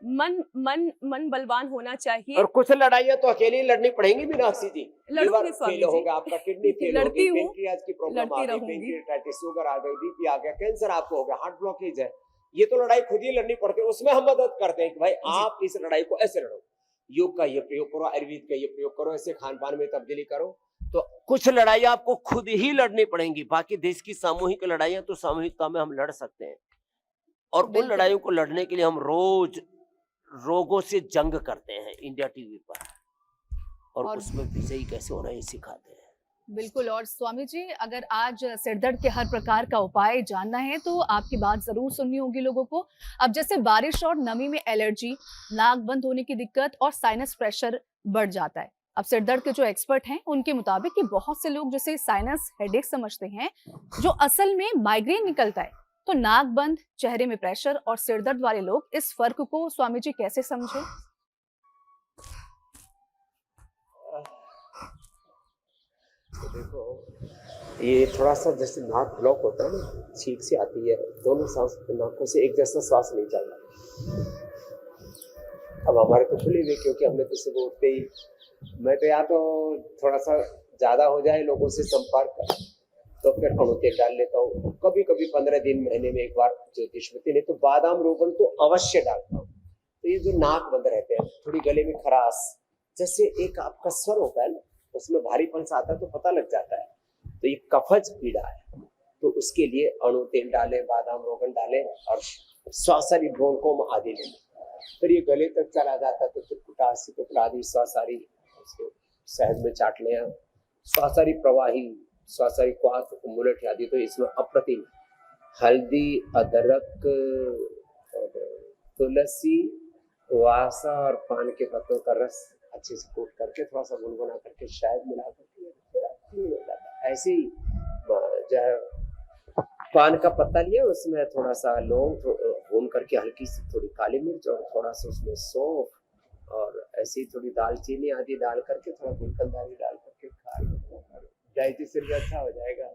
मन मन मन बलवान होना चाहिए। और कुछ लड़ाइयां तो अकेले ही लड़नी पड़ेंगी मीनाक्षी जी। लड़ूंगी लिवर स्वामी फेल जी। होगा, आपका किडनी फेल लड़ती होगी, हूँ, पेनक्रियाज की प्रॉब्लम लड़ती आ गई, रहूंगी। पेनक्रियाटाइटिस, शुगर आ गई, बीपी आ गया, कैंसर आपको हो गया, हार्ट ब्लॉकेज है, ये तो लड़ाई खुद ही लड़नी पड़ती है। उसमें हम मदद करते हैं कि भाई आप इस लड़ाई को ऐसे लड़ो, योग का ये प्रयोग करो, आयुर्वेद का ये प्रयोग करो, ऐसे खान पान में तब्दीली करो। तो कुछ लड़ाइयां आपको खुद ही लड़नी पड़ेंगी, बाकी देश की सामूहिक लड़ाइयां तो सामूहिकता में हम लड़ सकते हैं। और उन बिल्कुल। लड़ाइयों को लड़ने के लिए हम रोज रोगों से जंग करते हैं इंडिया टीवी पर, और उसमें विजयी कैसे होना ये सिखाते हैं। बिल्कुल। और स्वामी जी, अगर आज सिरदर्द के हर प्रकार का उपाय जानना है तो आपकी बात जरूर सुननी होगी लोगों को। अब जैसे बारिश और नमी में एलर्जी, नाक बंद होने की दिक्कत और साइनस प्रेशर बढ़ जाता है। अब सिरदर्द के जो एक्सपर्ट हैं उनके मुताबिक कि बहुत से लोग जिसे साइनस हेडेक समझते हैं, जो असल में माइग्रेन निकलता है। तो नाक बंद, चेहरे में प्रेशर और सिरदर्द वाले लोग इस फर्क को स्वामी जी कैसे समझे? तो देखो, ये थोड़ा सा जैसे नाक ब्लॉक होता है ना, छींक से आती है, दोनों सांस नाकों से एक जैसा सांस नहीं चलता। अब हमारे तो खुली हुई, क्योंकि हमने तो सुबह उठते ही, मैं तो या तो थोड़ा सा ज्यादा हो जाए लोगों से संपर्क तो फिर अणु तेल डाल लेता हूँ, कभी कभी 15 दिन महीने में एक बार ज्योतिषमती, नहीं तो बादाम रोगन तो अवश्य डालता हूँ। तो ये जो नाक बंद रहते हैं, थोड़ी गले में खराश, जैसे एक आपका स्वर होता है ना, उसमें भारीपन सा आता है तो पता लग जाता है, तो ये कफज पीड़ा है। तो उसके लिए अणु तेल डालें, बादाम रोगन डालें और श्वासारी ब्रोंकोम आदि लें। फिर ये गले तक चला जाता है तो फिर कुटासी, कुटरादि, श्वासारी, उसको शहद में चाट लें। श्वासारी प्रवाही, श्वासारी क्वाथ, मुलठ आदि तो इसमें अप्रतिम। हल्दी, अदरक और तुलसी, वासा और पान के पत्तों का रस अच्छे से कूट करके थोड़ा सा गुनगुना करके शहद मिला करके क्लीन हो जाता है। ऐसे ही जो है पान का पत्ता लिया, उसमें थोड़ा सा लौंग भून करके, हल्की सी थोड़ी काली मिर्च और थोड़ा सा उसमें सौंफ और ऐसे ही थोड़ी दालचीनी आदि डाल करके, थोड़ा गुलकंदारी डाल करके खा लो, डाइजेशन भी अच्छा हो जाएगा,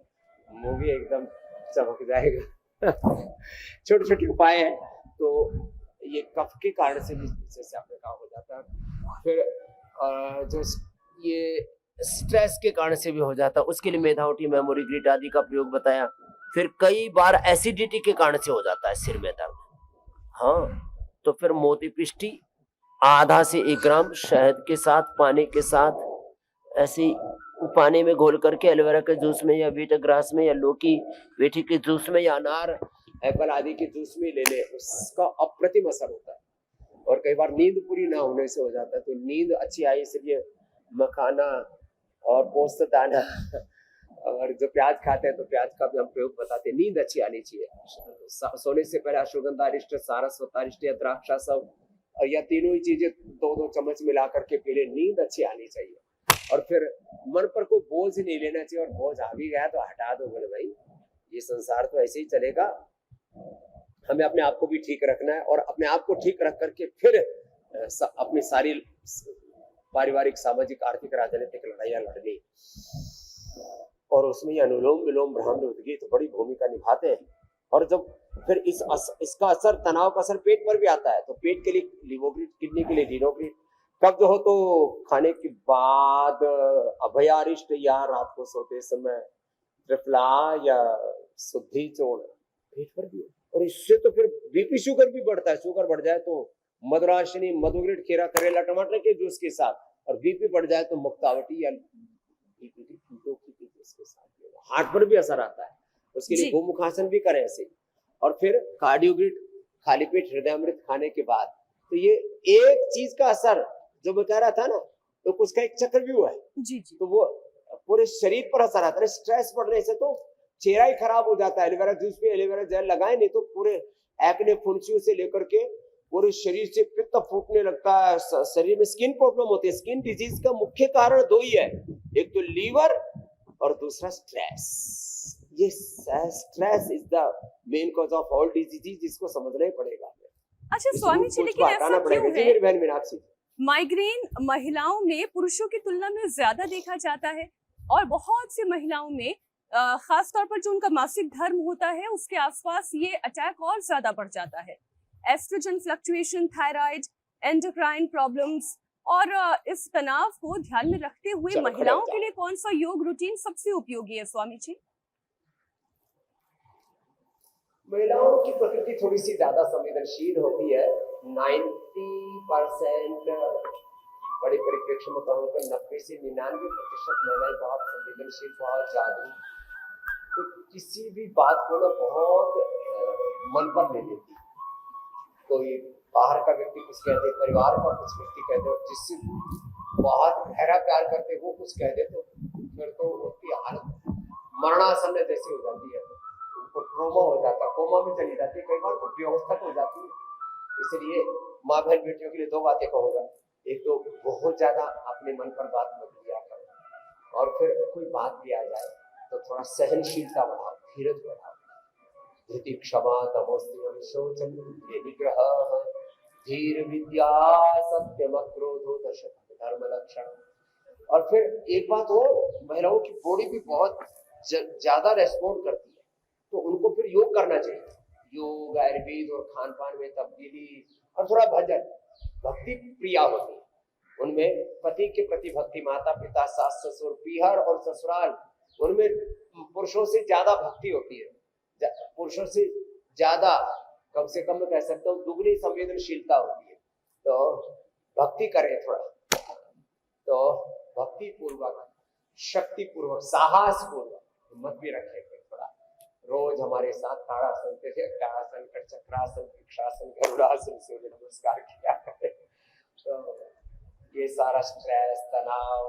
मुंह भी एकदम चमक जाएगा। छोटे छोटे उपाय है। तो ये कफ के कारण से भी जैसे आपने कहा हो जाता है। फिर जो ये स्ट्रेस के कारण से भी हो जाता है, उसके लिए मेधावटी, मेमोरी ग्रिट आदि का प्रयोग बताया। फिर कई बार एसिडिटी के कारण से हो जाता है सिर में दर्द, हाँ, तो फिर मोती पिष्टी आधा से 1 ग्राम शहद के साथ, पानी के साथ, ऐसे पानी में घोल करके एलोवेरा के जूस में या बीटा ग्रास में या लौकी पेठी के जूस में या अनार एप्पल आदि के जूस में ले ले, उसका अप्रतिम असर होता है। और कई बार नींद पूरी ना होने से हो जाता है, तो नींद अच्छी आई इसलिए मखाना और पोस्त दाना और जो प्याज खाते हैं तो प्याज का भी हम प्रयोग बताते हैं। नींद अच्छी आनी चाहिए। सोने से पहले अश्वगंधा अरिष्ट, सारस्वत अरिष्ट या द्राक्षा सब, या तीनों ही चीजें 2-2 चम्मच मिला करके पी ले, नींद अच्छी आनी चाहिए। और फिर मन पर कोई बोझ नहीं लेना चाहिए, और बोझ आ भी गया तो हटा दो बोले भाई, ये संसार तो ऐसे ही चलेगा, हमें अपने आप को भी ठीक रखना है, और अपने आप को ठीक रख करके फिर अपनी सारी पारिवारिक, सामाजिक, आर्थिक, राजनीतिक लड़ाइयां लड़नी। और उसमें ये अनुलोम विलोम ब्राह्मण उद्गीत बड़ी भूमिका निभाते हैं। और जब फिर इसका असर, तनाव का असर पेट पर भी आता है, तो पेट के लिए लिवोग्रिड, किडनी के लिए डिनोग्रिड। कब्ज हो तो खाने के बाद अभयारिष्ट या रात को सोते समय त्रिफला या शुद्धि चूर्ण पेट पर भी। और इससे तो फिर बीपी शुगर भी बढ़ता है। शुगर बढ़ जाए तो मदुराशिनी, मधुग्रिड, खीरा, करेला, टमाटर के जूस के साथ, और बीपी बढ़ जाए तो मुक्तावटी या के साथ। हार्ट पर भी असर आता है, उसके लिए जी। गोमुखासन भी करें ऐसे। और फिर कार्डियोग्रिड खाली पेट हृदयामृत खाने के बाद। तो ये एक चीज का असर जो मैं कह रहा था ना, तो उसका एक चक्रव्यूह है। जी जी। तो वो पूरे शरीर पर असर आता है। स्ट्रेस बढ़ने से तो चेहरा ही खराब हो जाता है। एलोवेरा जूस पे एलोवेरा जेल लगाए नहीं तो पूरे एक्ने, फुंसियों से लेकर के पूरे शरीर से पित्त फूटने लगता है, शरीर में स्किन प्रॉब्लम होती है। स्किन डिजीज का मुख्य कारण दो ही है, एक तो लीवर और दूसरा स्ट्रेस। ये stress is the main cause of all disease, जिसको समझना ही पड़ेगा। अच्छा इस स्वामी रूट जी, को लेकिन हटाना ऐसा पड़ेगा। क्यों जी है मेरी बहन मीनाक्षी, माइग्रेन महिलाओं में पुरुषों की तुलना में ज्यादा देखा जाता है, और बहुत सी महिलाओं में खास तौर पर जो उनका मासिक धर्म होता है उसके आसपास ये अटैक और ज्यादा बढ़ जाता है। Estrogen fluctuation, thyroid, endocrine problems, और इस तनाव को ध्यान में रखते हुए चलो खड़े हो महिलाओं जाओ। के लिए कौन सा योग रूटीन सबसे उपयोगी है स्वामी जी? महिलाओं की प्रकृति थोड़ी सी ज्यादा संवेदनशील होती है। 90% बड़े परिप्रेक्ष्य में कहूँ तो 90 से 99% महिलाएं बहुत संवेदनशील, बहुत जागरूक, तो किसी भी बात को ना बहुत मन पर ले लेती। कोई बाहर का व्यक्ति कुछ कह दे, परिवार का कुछ व्यक्ति कह दे, और जिससे बहुत गहरा प्यार करते वो कुछ कह दे, तो फिर तो उसकी हालत मरणासन जैसी हो जाती है। उनको ट्रोमा हो जाता है, कोमा में चली जाती है, कई बार तो बेहोश तक हो जाती है। इसलिए माँ बहन बेटियों के लिए दो बातें कहूँगा। एक तो बहुत ज्यादा अपने मन पर बात मत लिया करो, और फिर कोई बात भी आ जाए तो थोड़ा सहनशीलता बढ़ाओ, धीरज बढ़ाओ। धृति क्षमा तमोस्त्यम शौचम निग्रह धीर विद्या सत्यम क्रोधो दशक धर्म लक्षण। और फिर एक बात हो, महिलाओं की बॉडी भी बहुत ज्यादा रेस्पॉन्ड करती है, तो उनको फिर योग करना चाहिए। योग, आयुर्वेद और खान पान में तब्दीली, और थोड़ा भजन, भक्ति प्रिया होती है। उनमें पति के प्रति भक्ति, माता पिता, सास ससुर, पीहर और ससुराल, उनमें पुरुषों से ज्यादा भक्ति होती है। पुरुषों से ज्यादा, कम से कम मैं कह सकता हूँ दुगनी संवेदनशीलता होती है। तो भक्ति करें थोड़ा, तो भक्ति पूर्वक, शक्ति पूर्वक, साहस पूर्वक हिम्मत भी रखें थोड़ा। रोज हमारे साथ ताड़ासन, ताड़ासन, चक्रासन, वृक्षासन, गरुड़ासन, सूर्य नमस्कार किया करें। तो ये सारा स्ट्रेस, तनाव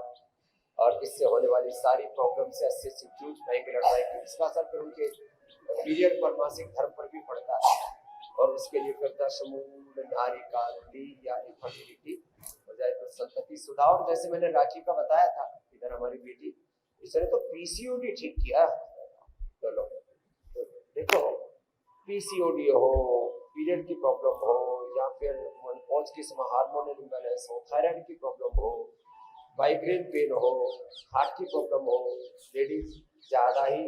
और इससे होने वाली सारी प्रॉब्लम से अच्छे से जूझ पाएंगे, लड़ पाएंगे। इसका असर फिर उनके पीरियड पर, मासिक धर्म पर भी पड़ता है। और उसके लिए फिर दशमूल नारिका या इन्फर्टिलिटी हो जाए तो संतति सुधार। जैसे मैंने राखी का बताया था, इधर हमारी बेटी, इसने तो पीसीओडी ठीक किया। चलो तो देखो, पीसीओडी हो, पीरियड की प्रॉब्लम हो, या फिर मेनोपॉज के समय हार्मोनल इम्बैलेंस हो, थायराइड की प्रॉब्लम हो, माइग्रेन पेन हो, हार्ट की प्रॉब्लम हो, लेडीज ज्यादा ही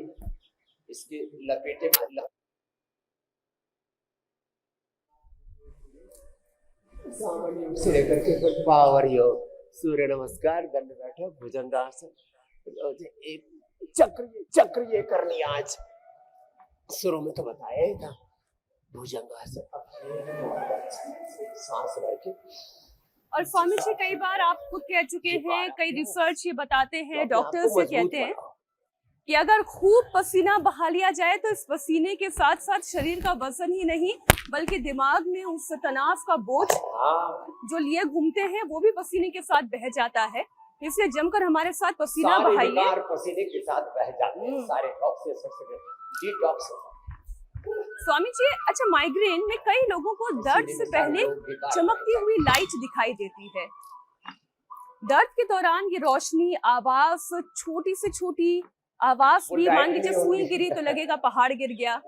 इसके लपेटे में सामान्य से लेकर के फिर पावर योग, सूर्य नमस्कार, दंड बैठक, भुजंगासन, चक्र ये करनी। आज शुरू में तो बताया ही था भुजंगासन, सांस भर के। और स्वामी जी, कई बार आप खुद कह चुके हैं, कई रिसर्च ये बताते हैं, डॉक्टर्स ये कहते हैं कि अगर खूब पसीना बहा लिया जाए तो इस पसीने के साथ साथ शरीर का वजन ही नहीं बल्कि दिमाग में उस तनाव का बोझ जो लिए घूमते हैं वो भी पसीने के साथ बह जाता है। इसलिए जमकर हमारे साथ पसीना बहाइए। पसीने के साथ बह जाते हैं सारे टॉक्सिन्स, डिटॉक्स। स्वामी जी, अच्छा माइग्रेन में कई लोगों को दर्द से पहले चमकती हुई लाइट दिखाई देती है। दर्द के दौरान ये रोशनी, आवाज, छोटी से छोटी आवाज भी, मान लीजिए सुई गिरी तो लगेगा पहाड़ गिर गया,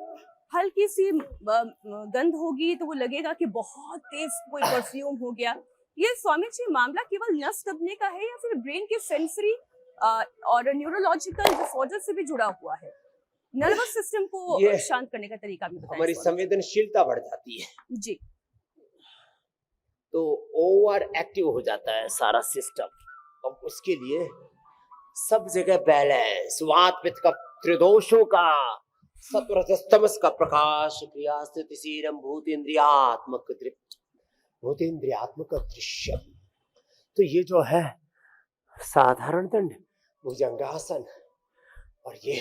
हल्की सी गंध होगी तो वो लगेगा कि बहुत तेज कोई परफ्यूम हो गया। ये स्वामी जी मामला केवल नस दबने का है या फिर ब्रेन के सेंसरी और न्यूरोलॉजिकल डिसऑर्डर से भी जुड़ा हुआ है। नर्वस सिस्टम को ये शांत करने का तरीका भी बताएं हमारी स्वामी जी। संवेदनशीलता बढ़ जाती है, जी। तो ओवर एक्टिव हो जाता है सारा सिस्टम। अब उसके लिए सब जगह बैलेंस, वात पित्त का त्रिदोषों का, सत्वरजस्तमस का प्रकाश, क्रिया स्थिति शीलम भूतेन्द्रियात्मक भूतेन्द्रियात्मक दृश्य। तो ये जो है साधारण दंड, भुजंगासन, और ये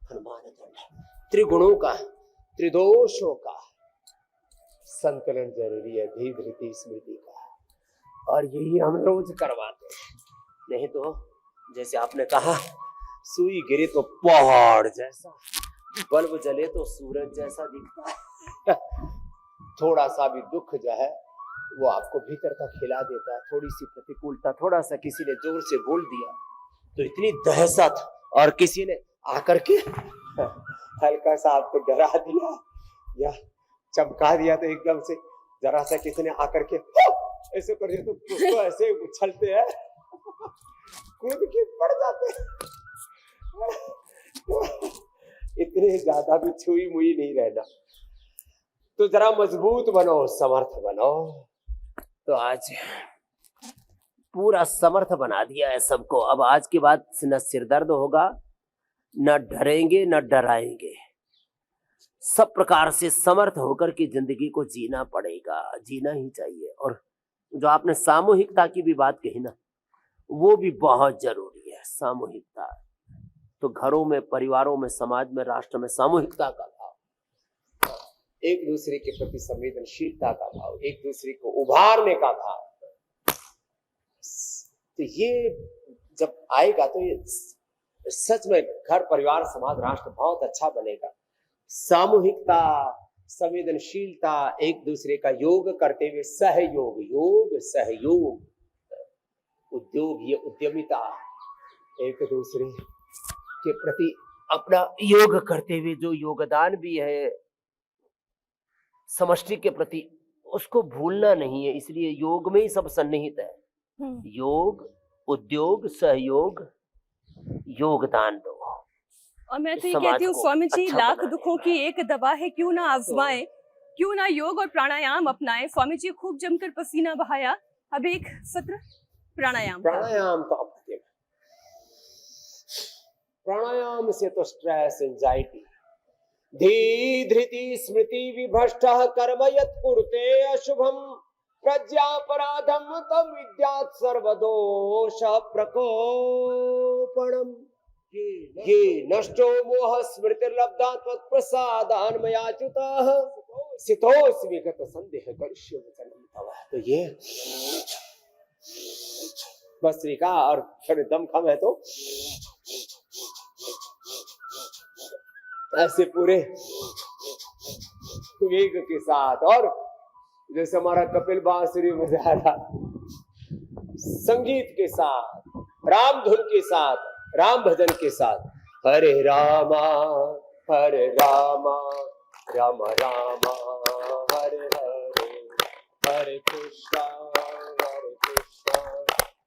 हनुमान दंड, त्रिगुणों का, त्रिदोषों का संतुलन जरूरी है, धीर धृति स्मृति का, और यही हम रोज करवाते हैं। नहीं तो जैसे आपने कहा, सुई गिरे तो पहाड़ जैसा, बल्ब जले तो सूरज जैसा दिखता है। थोड़ा सा भी दुख जो है वो आपको भीतर तक हिला देता है। थोड़ी सी प्रतिकूलता, थोड़ा सा किसी ने जोर से बोल दिया तो इतनी दहशत, और किसी ने आकर के हल्का सा आपको डरा दिया या चमका दिया तो एकदम से जरा सा किसी ने आकर के ऐसे कर दिया तो उसको ऐसे उछलते हैं, कूद के पड़ जाते हैं। इतने ज्यादा भी छुई मुई नहीं रहना, तो जरा मजबूत बनो, समर्थ बनो। तो आज पूरा समर्थ बना दिया है सबको। अब आज के बाद न सिर दर्द होगा, न डरेंगे न डराएंगे, सब प्रकार से समर्थ होकर के जिंदगी को जीना पड़ेगा, जीना ही चाहिए। और जो आपने सामूहिकता की भी बात कही ना, वो भी बहुत जरूरी है। सामूहिकता तो घरों में, परिवारों में, समाज में, राष्ट्र में सामूहिकता का भाव, एक दूसरे के प्रति संवेदनशीलता का भाव, एक दूसरे को उभारने का भाव, तो ये जब आएगा तो ये सच में घर, परिवार, समाज, राष्ट्र बहुत अच्छा बनेगा। सामूहिकता, संवेदनशीलता, एक दूसरे का योग करते हुए सहयोग, योग सहयोग, उद्योग, ये उद्यमिता, एक दूसरे के प्रति अपना योग करते हुए जो योगदान भी है समष्टि के प्रति, उसको भूलना नहीं है। इसलिए योग में ही सब सन्निहित है। योग, उद्योग, सहयोग, योगदान दो। और मैं तो ये समाज कहती हूँ को स्वामी जी, अच्छा लाख बनाने दुखों की एक दवा है, क्यों ना आजमाएं, क्यों ना योग और प्राणायाम अपनाएं। स्वामी जी खूब जमकर पसीना बहाया। अब एक सत्र प्राणायाम का। प्राणायाम तो आप देखिए, प्राणायाम से तो स्ट्रेस, एंजाइटी, धी धृति स्मृति विभ्रष्टः कर्म यत् कुरुते अशुभम प्रज्ञापराधम तम विद्यात् सर्वदोष प्रकोपणम। ये नष्टो मोह स्मृतिर्लब्धा त्वत्प्रसादान् मयाच्युतः सितोऽस्मि गत संदेह करिष्ये वचनं तव। तो ये भस्त्रिका, और फिर दम कम है तो ऐसे पूरे वेग के साथ, और जैसे हमारा कपिल बांसुरी बजा रहा, संगीत के साथ, राम धुन के साथ, राम भजन के साथ, हरे रामा राम रामा हरे हरे, हरे कृष्णा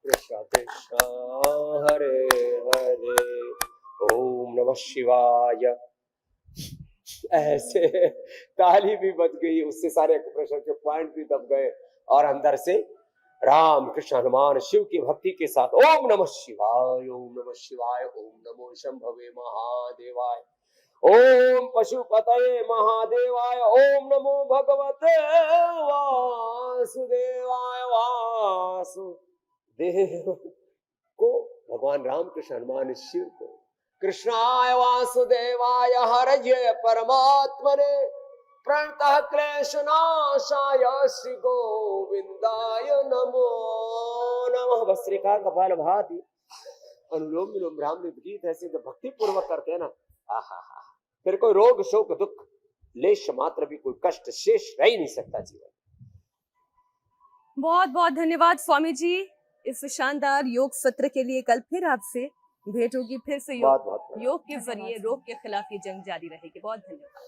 कृष्ण कृष्ण हरे हरे, ओम नमः शिवाय। ऐसे ताली भी बज गई, उससे सारे एक्सप्रेशन के पॉइंट भी दब गए, और अंदर से राम कृष्ण हनुमान शिव की भक्ति के साथ ओम नमः शिवाय, ओम नमः शिवाय, ओम नमो शंभवे महादेवाय, ओम पशुपतये महादेवाय, ओम नमो भगवते वासुदेवाय। वासुदेव को भगवान राम कृष्ण हनुमान शिव को, कृष्णाय वासुदेवाय हरये परमात्मने प्रणतः क्लेशनाशाय श्री गोविंदाय नमो नमः। भस्त्रिका, कपालभाति, अनुलोम विलोम, ब्राह्मणी गीत ऐसे जब भक्ति पूर्वक करते हैं ना, आहा, फिर कोई रोग शोक दुख लेश मात्र भी कोई कष्ट शेष रह ही नहीं सकता जीवन। बहुत बहुत धन्यवाद स्वामी जी इस शानदार योग सत्र के लिए। कल फिर आपसे भेंट होगी, फिर से योग के जरिए रोग के खिलाफ ये जंग जारी रहेगी। बहुत धन्यवाद।